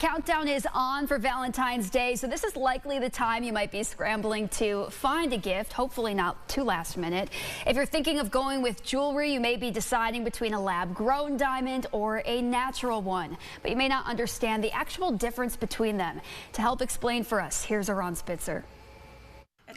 Countdown is on for Valentine's Day, so this is likely the time you might be scrambling to find a gift, hopefully not too last minute. If you're thinking of going with jewelry, you may be deciding between a lab-grown diamond or a natural one, but you may not understand the actual difference between them. To help explain for us, here's Ron Spitzer.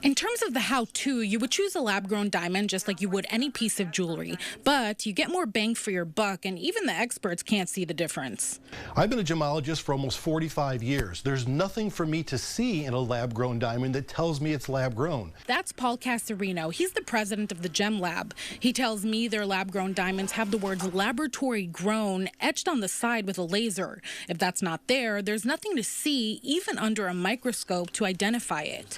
In terms of the how-to, you would choose a lab-grown diamond just like you would any piece of jewelry, but you get more bang for your buck, and even the experts can't see the difference. I've been a gemologist for almost 45 years. There's nothing for me to see in a lab-grown diamond that tells me it's lab-grown. That's Paul Casarino. He's the president of the Gem Lab. He tells me their lab-grown diamonds have the words laboratory grown etched on the side with a laser. If that's not there, there's nothing to see, even under a microscope, to identify it.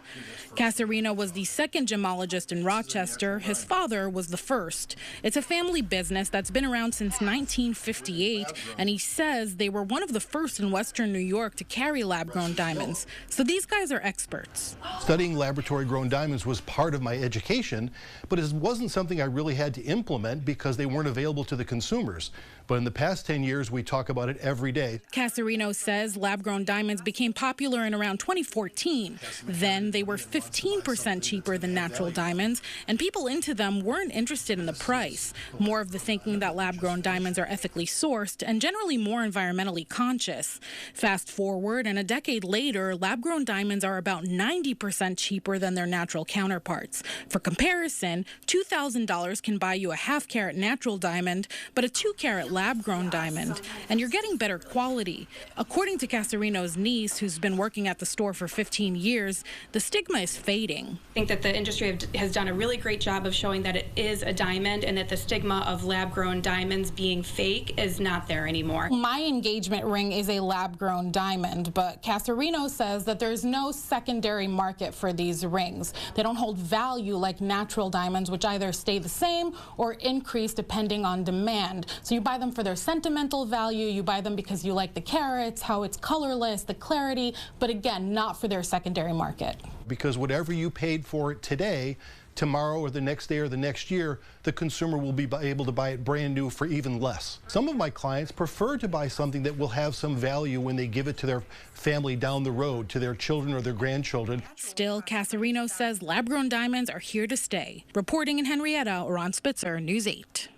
Casarino was the second gemologist in Rochester. His father was the first. It's a family business that's been around since 1958, and he says they were one of the first in Western New York to carry lab-grown diamonds. So these guys are experts. Studying laboratory-grown diamonds was part of my education, but it wasn't something I really had to implement because they weren't available to the consumers. But in the past 10 years, we talk about it every day. Casarino says lab-grown diamonds became popular in around 2014. Then they were 15% cheaper than natural diamonds, and people into them weren't interested in the price. More of the thinking that lab-grown diamonds are ethically sourced and generally more environmentally conscious. Fast forward, and a decade later, lab-grown diamonds are about 90% cheaper than their natural counterparts. For comparison, $2,000 can buy you a half-carat natural diamond, but a 2-carat lab-grown diamond, and you're getting better quality. According to Casarino's niece, who's been working at the store for 15 years, the stigma is fading. I think that the industry has done a really great job of showing that it is a diamond and that the stigma of lab-grown diamonds being fake is not there anymore. My engagement ring is a lab-grown diamond, but Casarino says that there's no secondary market for these rings. They don't hold value like natural diamonds, which either stay the same or increase depending on demand. So you buy them for their sentimental value, you buy them because you like the carats, how it's colorless, the clarity, but again, not for their secondary market. Because whatever you paid for it today, tomorrow or the next day or the next year, the consumer will be able to buy it brand new for even less. Some of my clients prefer to buy something that will have some value when they give it to their family down the road, to their children or their grandchildren. Still, Casarino says lab-grown diamonds are here to stay. Reporting in Henrietta, Ron Spitzer, News 8.